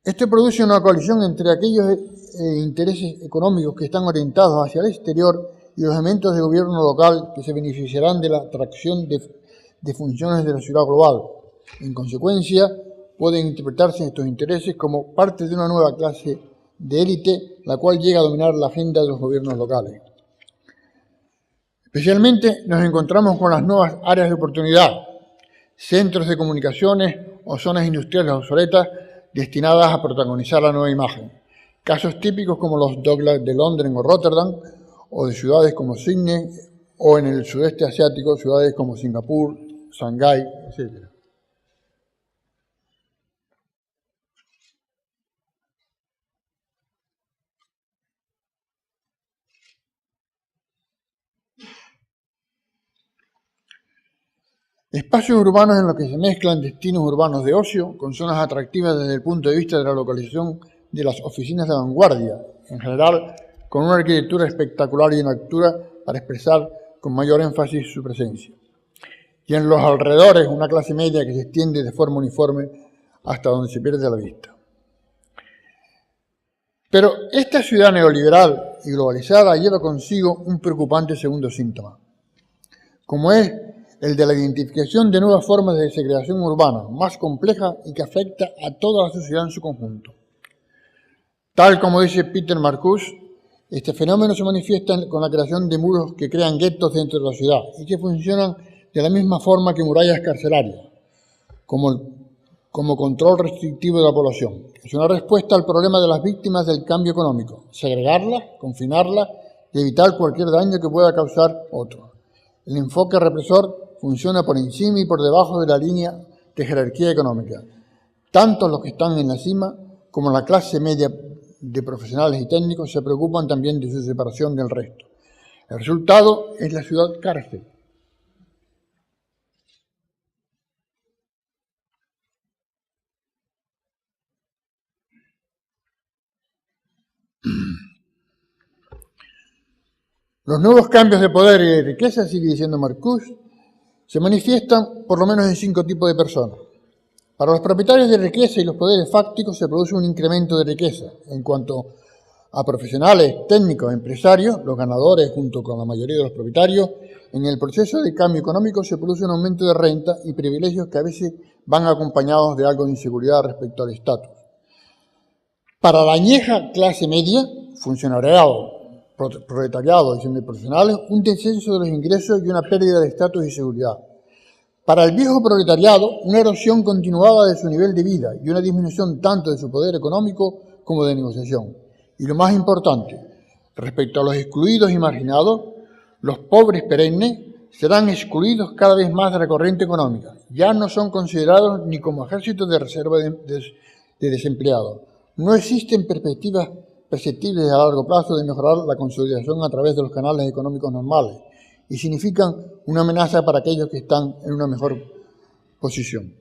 Esto produce una colisión entre aquellos intereses económicos que están orientados hacia el exterior y los elementos de gobierno local que se beneficiarán de la atracción de funciones de la ciudad global. En consecuencia, pueden interpretarse estos intereses como parte de una nueva clase de élite, la cual llega a dominar la agenda de los gobiernos locales. Especialmente nos encontramos con las nuevas áreas de oportunidad, centros de comunicaciones o zonas industriales obsoletas destinadas a protagonizar la nueva imagen. Casos típicos como los Docklands de Londres o Rotterdam, o de ciudades como Sydney, o en el sudeste asiático, ciudades como Singapur, Shanghái, etc. Espacios urbanos en los que se mezclan destinos urbanos de ocio con zonas atractivas desde el punto de vista de la localización de las oficinas de vanguardia, en general con una arquitectura espectacular y una altura para expresar con mayor énfasis su presencia. Y en los alrededores una clase media que se extiende de forma uniforme hasta donde se pierde la vista. Pero esta ciudad neoliberal y globalizada lleva consigo un preocupante segundo síntoma, como es el de la identificación de nuevas formas de segregación urbana, más compleja y que afecta a toda la sociedad en su conjunto. Tal como dice Peter Marcuse, este fenómeno se manifiesta con la creación de muros que crean guetos dentro de la ciudad y que funcionan de la misma forma que murallas carcelarias, como control restrictivo de la población. Es una respuesta al problema de las víctimas del cambio económico, segregarlas, confinarlas y evitar cualquier daño que pueda causar otro. El enfoque represor funciona por encima y por debajo de la línea de jerarquía económica. Tanto los que están en la cima como la clase media de profesionales y técnicos se preocupan también de su separación del resto. El resultado es la ciudad cárcel. Los nuevos cambios de poder y de riqueza, sigue diciendo Marcuse, se manifiestan por lo menos en 5 tipos de personas. Para los propietarios de riqueza y los poderes fácticos se produce un incremento de riqueza. En cuanto a profesionales, técnicos, empresarios, los ganadores junto con la mayoría de los propietarios, en el proceso de cambio económico se produce un aumento de renta y privilegios que a veces van acompañados de algo de inseguridad respecto al estatus. Para la añeja clase media, funcionariado, proletariado y semiprofesionales, un descenso de los ingresos y una pérdida de estatus y seguridad. Para el viejo proletariado, una erosión continuada de su nivel de vida y una disminución tanto de su poder económico como de negociación. Y lo más importante, respecto a los excluidos y marginados, los pobres perennes serán excluidos cada vez más de la corriente económica. Ya no son considerados ni como ejército de reserva de desempleados. No existen perspectivas perceptibles a largo plazo de mejorar la consolidación a través de los canales económicos normales y significan una amenaza para aquellos que están en una mejor posición.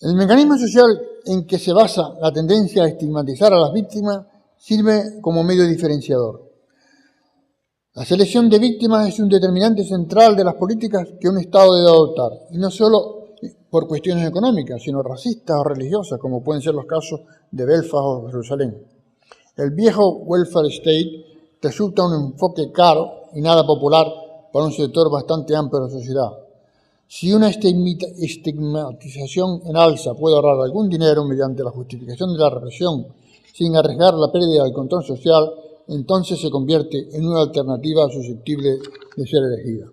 El mecanismo social en que se basa la tendencia a estigmatizar a las víctimas sirve como medio diferenciador. La selección de víctimas es un determinante central de las políticas que un Estado debe adoptar, y no solo por cuestiones económicas, sino racistas o religiosas, como pueden ser los casos de Belfast o Jerusalén. El viejo welfare state resulta un enfoque caro y nada popular para un sector bastante amplio de la sociedad. Si una estigmatización en alza puede ahorrar algún dinero mediante la justificación de la represión sin arriesgar la pérdida del control social, entonces se convierte en una alternativa susceptible de ser elegida.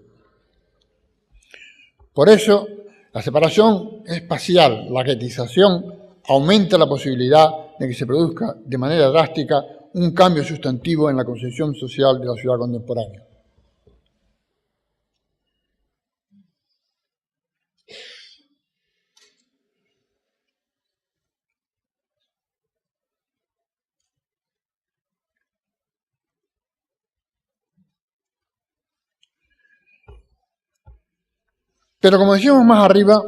Por eso, la separación espacial, la guetización, aumenta la posibilidad de que se produzca de manera drástica un cambio sustantivo en la concepción social de la ciudad contemporánea. Pero como decíamos más arriba,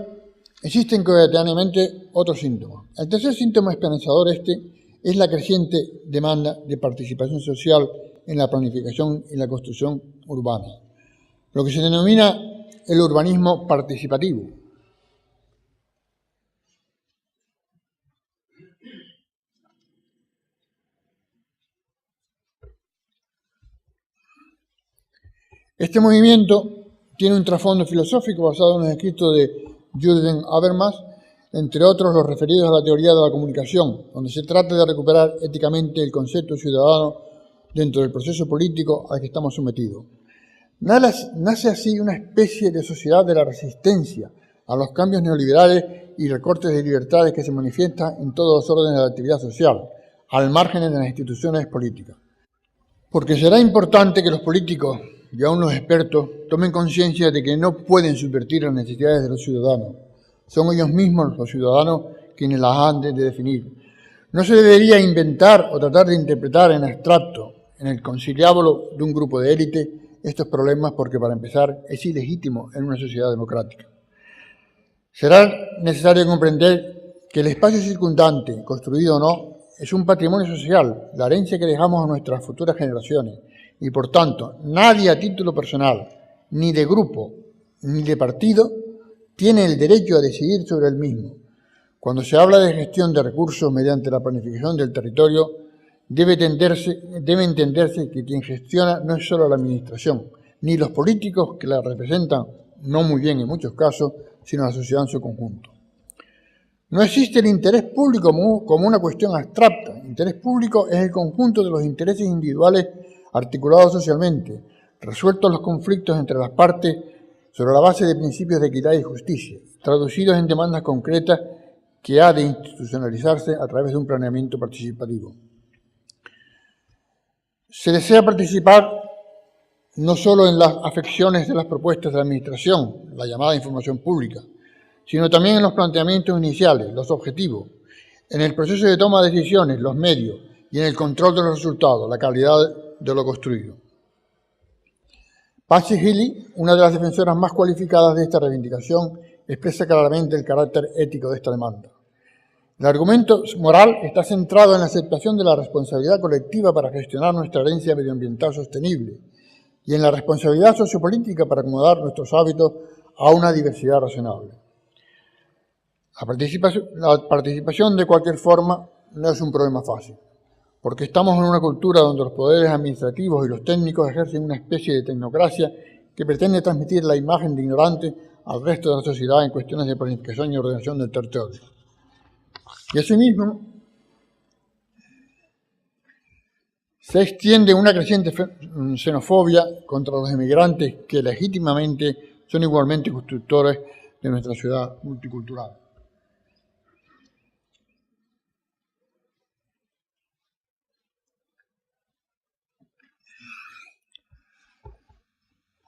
existen coetáneamente otros síntomas. El tercer síntoma esperanzador es la creciente demanda de participación social en la planificación y la construcción urbana, lo que se denomina el urbanismo participativo. Este movimiento tiene un trasfondo filosófico basado en los escritos de Jürgen Habermas, entre otros los referidos a la teoría de la comunicación, donde se trata de recuperar éticamente el concepto ciudadano dentro del proceso político al que estamos sometidos. Nace así una especie de sociedad de la resistencia a los cambios neoliberales y recortes de libertades que se manifiestan en todos los órdenes de la actividad social, al margen de las instituciones políticas. Porque será importante que los políticos y aún los expertos tomen conciencia de que no pueden subvertir las necesidades de los ciudadanos. Son ellos mismos, los ciudadanos, quienes las han de definir. No se debería inventar o tratar de interpretar en abstracto, en el conciliábulo de un grupo de élite, estos problemas porque, para empezar, es ilegítimo en una sociedad democrática. Será necesario comprender que el espacio circundante, construido o no, es un patrimonio social, la herencia que dejamos a nuestras futuras generaciones, y por tanto, nadie a título personal, ni de grupo, ni de partido, tiene el derecho a decidir sobre el mismo. Cuando se habla de gestión de recursos mediante la planificación del territorio, debe entenderse que quien gestiona no es solo la administración, ni los políticos que la representan, no muy bien en muchos casos, sino la sociedad en su conjunto. No existe el interés público como una cuestión abstracta. El interés público es el conjunto de los intereses individuales articulados socialmente, resueltos los conflictos entre las partes sobre la base de principios de equidad y justicia, traducidos en demandas concretas que ha de institucionalizarse a través de un planeamiento participativo. Se desea participar no solo en las afecciones de las propuestas de la Administración, la llamada información pública, sino también en los planteamientos iniciales, los objetivos, en el proceso de toma de decisiones, los medios, y en el control de los resultados, la calidad de lo construido. Patsy Healy, una de las defensoras más cualificadas de esta reivindicación, expresa claramente el carácter ético de esta demanda. El argumento moral está centrado en la aceptación de la responsabilidad colectiva para gestionar nuestra herencia medioambiental sostenible y en la responsabilidad sociopolítica para acomodar nuestros hábitos a una diversidad razonable. La participación de cualquier forma no es un problema fácil, porque estamos en una cultura donde los poderes administrativos y los técnicos ejercen una especie de tecnocracia que pretende transmitir la imagen de ignorante al resto de la sociedad en cuestiones de planificación y ordenación del territorio. Y asimismo, se extiende una creciente xenofobia contra los inmigrantes que legítimamente son igualmente constructores de nuestra ciudad multicultural.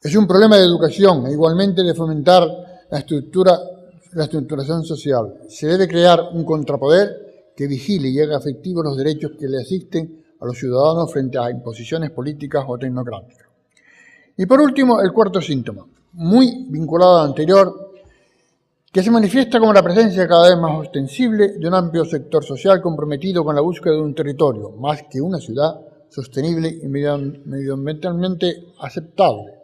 Es un problema de educación e igualmente de fomentar la estructuración social. Se debe crear un contrapoder que vigile y haga efectivos los derechos que le asisten a los ciudadanos frente a imposiciones políticas o tecnocráticas. Y por último, el cuarto síntoma, muy vinculado al anterior, que se manifiesta como la presencia cada vez más ostensible de un amplio sector social comprometido con la búsqueda de un territorio, más que una ciudad, sostenible y medioambientalmente aceptable,